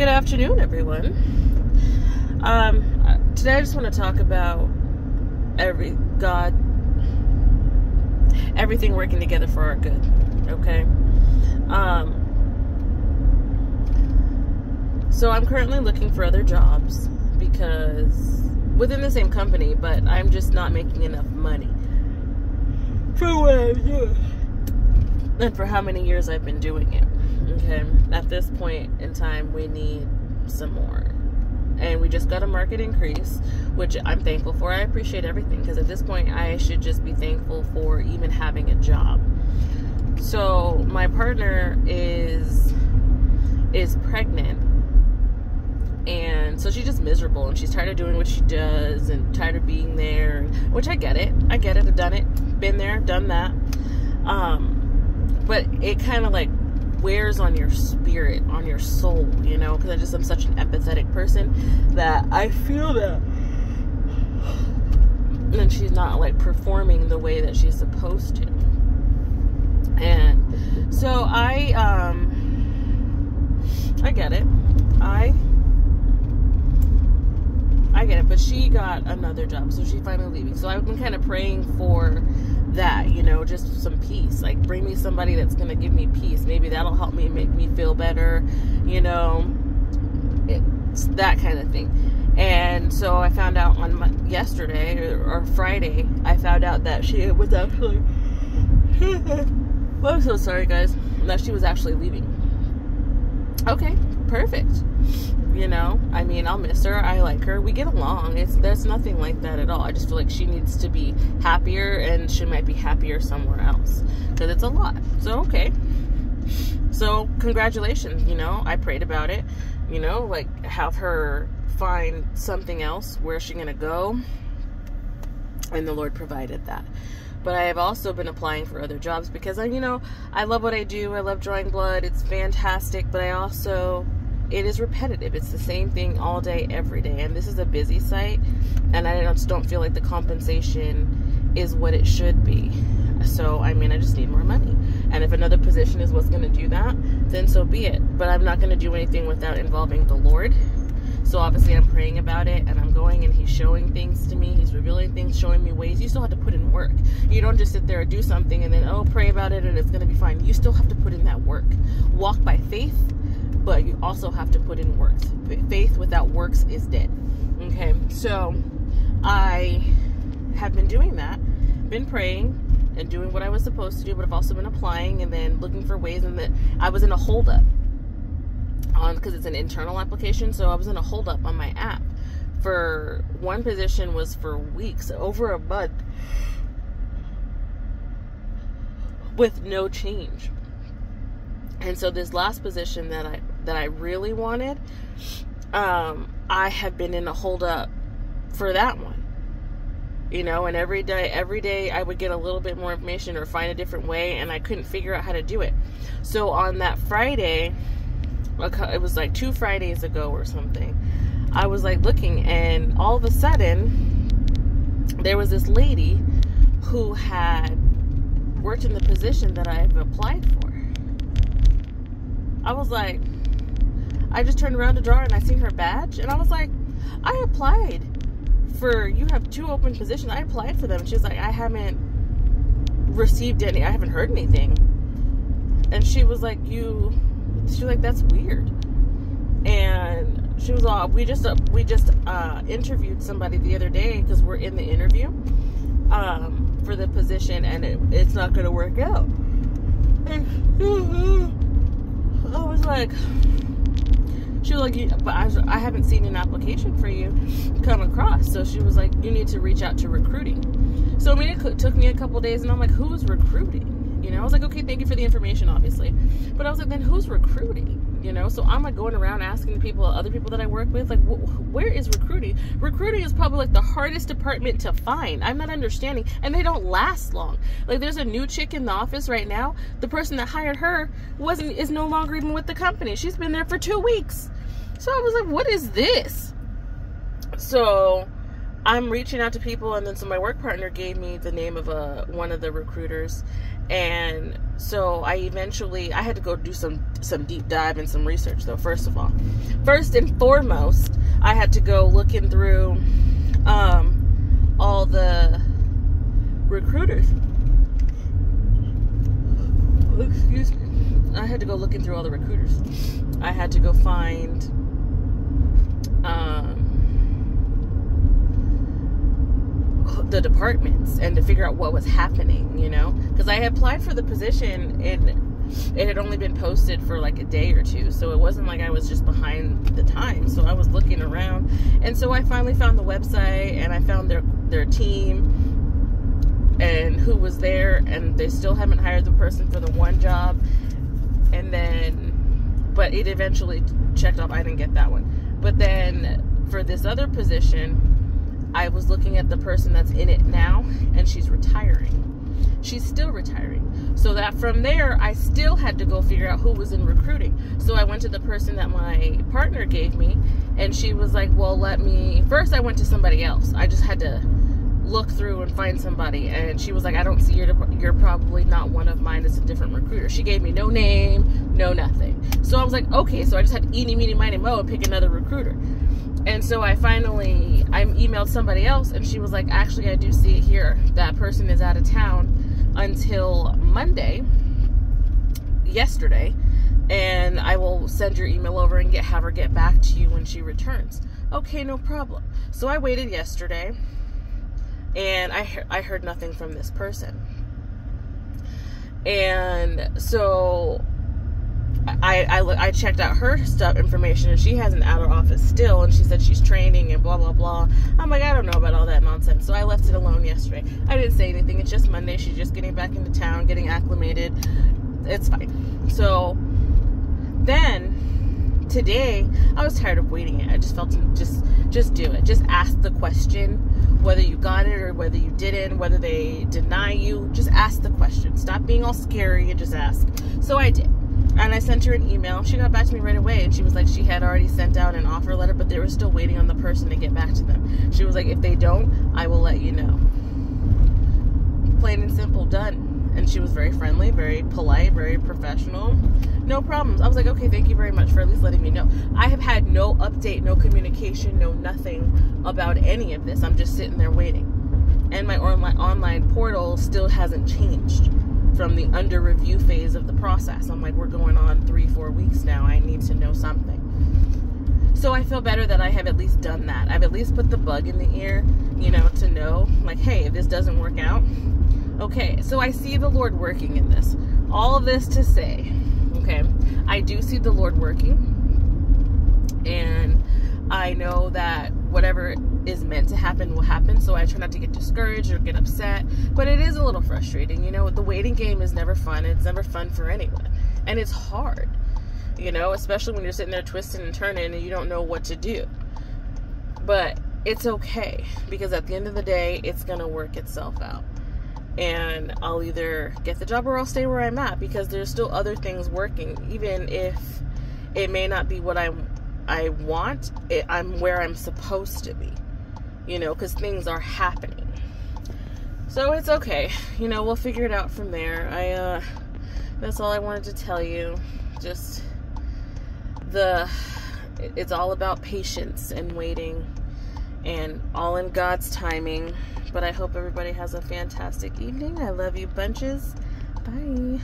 Good afternoon, everyone. Today I just want to talk about everything working together for our good. Okay. So I'm currently looking for other jobs because within the same company, but I'm just not making enough money for what I'm doing and for how many years I've been doing it. Okay, at this point in time, we need some more. And we just got a market increase, which I'm thankful for. I appreciate everything because at this point, I should just be thankful for even having a job. So my partner is pregnant, and so she's just miserable, and she's tired of doing what she does and tired of being there, which I get it. I've done it, been there, done that. But it kind of like wears on your spirit, on your soul, you know, because I'm such an empathetic person that I feel that. And she's not like performing the way that she's supposed to. And so I get it. I get it, but she got another job, so she's finally leaving. So I've been kind of praying for that, you know, just some peace. Like, bring me somebody that's going to give me peace. Maybe that'll help me, make me feel better, you know, it's that kind of thing. And so I found out on yesterday or Friday, I found out that she was actually, I'm so sorry, guys, that she was actually leaving. Okay, perfect. You know, I mean, I'll miss her. I like her. We get along. There's nothing like that at all. I just feel like she needs to be happier, and she might be happier somewhere else because it's a lot. So, okay. So, congratulations. You know, I prayed about it. You know, like, have her find something else. Where's she going to go? And the Lord provided that. But I have also been applying for other jobs because, you know, I love what I do. I love drawing blood. It's fantastic. But I also... it is repetitive. It's the same thing all day, every day. And this is a busy site, and I just don't feel like the compensation is what it should be. So, I mean, I just need more money. And if another position is what's going to do that, then so be it. But I'm not going to do anything without involving the Lord. So obviously I'm praying about it, and I'm going, and He's showing things to me. He's revealing things, showing me ways. You still have to put in work. You don't just sit there and do something and then, oh, pray about it and it's going to be fine. You still have to put in that work. Walk by faith, but you also have to put in works. Faith without works is dead. Okay, so I have been doing that, been praying and doing what I was supposed to do, but I've also been applying and then looking for ways. And that I was in a holdup because it's an internal application, so I was in a holdup on my app. For one position was for weeks, over a month, with no change. And so this last position that I really wanted, I have been in a holdup for that one, you know, and every day I would get a little bit more information or find a different way, and I couldn't figure out how to do it. So on that Friday, it was like 2 Fridays ago or something, I was like looking, and all of a sudden there was this lady who had worked in the position that I have applied for. I was like, I just turned around to draw and I seen her badge, and I was like, I applied for, you have 2 open positions. I applied for them. She was like, I haven't received any, I haven't heard anything. And she was like, that's weird. And she was all, we just interviewed somebody the other day because we're in the interview for the position, and it's not going to work out. And I was like, she was like, but I haven't seen an application for you come across. So she was like, you need to reach out to recruiting. So I mean, it took me a couple days, and I'm like, who's recruiting? You know, I was like, okay, thank you for the information, obviously. But I was like, then who's recruiting? You know, so I'm like going around asking the people, other people that I work with, like, where is recruiting? Recruiting is probably like the hardest department to find. I'm not understanding, and they don't last long. Like, there's a new chick in the office right now. The person that hired her is no longer even with the company. She's been there for 2 weeks. So I was like, what is this? So I'm reaching out to people, and then so my work partner gave me the name of one of the recruiters, and so I had to go do some deep dive and some research though. First and foremost, I had to go looking through all the recruiters. Excuse me. I had to go looking through all the recruiters. I had to go find the departments and to figure out what was happening, you know, because I had applied for the position and it had only been posted for like a day or two, so it wasn't like I was just behind the times. So I was looking around, and so I finally found the website, and I found their team and who was there, and they still haven't hired the person for the one job, and then but it eventually checked off. I didn't get that one, but then for this other position, I was looking at the person that's in it now, and she's retiring. She's still retiring. So that from there, I still had to go figure out who was in recruiting. So I went to the person that my partner gave me, and she was like, well, first I went to somebody else. I just had to look through and find somebody, and she was like, I don't see you're probably not one of mine. It's a different recruiter. She gave me no name, no nothing. So I was like, okay, so I just had to eeny, meeny, miny, moe and pick another recruiter. And so I emailed somebody else, and she was like, actually, I do see it here. That person is out of town until Monday, yesterday, and I will send your email over and have her get back to you when she returns. Okay, no problem. So I waited yesterday, and I heard nothing from this person. And so I checked out her information, and she has an outer office still, and she said she's training and blah blah blah. I'm like, I don't know about all that nonsense. So I left it alone yesterday. I didn't say anything. It's just Monday. She's just getting back into town, getting acclimated. It's fine. So then today, I was tired of waiting it. I just felt to just do it. Just ask the question, whether you got it or whether you didn't, whether they deny you. Just ask the question. Stop being all scary and just ask. So I did. And I sent her an email. She got back to me right away, and she was like, she had already sent out an offer letter, but they were still waiting on the person to get back to them. She was like, if they don't, I will let you know. Plain and simple, done. And she was very friendly, very polite, very professional. No problems. I was like, okay, thank you very much for at least letting me know. I have had no update, no communication, no nothing about any of this. I'm just sitting there waiting. And my online portal still hasn't changed from the under review phase of the process. I'm like, we're going on 3-4 weeks now. I need to know something. So I feel better that I have at least done that. I've at least put the bug in the ear, you know, to know, like, hey, if this doesn't work out, okay. So I see the Lord working in this. All of this to say, okay, I do see the Lord working, and I know that whatever is meant to happen will happen. So I try not to get discouraged or get upset, but it is a little frustrating. You know, the waiting game is never fun. It's never fun for anyone, and it's hard, you know, especially when you're sitting there twisting and turning and you don't know what to do. But it's okay, because at the end of the day, it's gonna work itself out, and I'll either get the job or I'll stay where I'm at, because there's still other things working. Even if it may not be what I want, I'm where I'm supposed to be, you know, because things are happening. So it's okay, you know, we'll figure it out from there. That's all I wanted to tell you. Just it's all about patience and waiting, and all in God's timing. But I hope everybody has a fantastic evening. I love you bunches. Bye.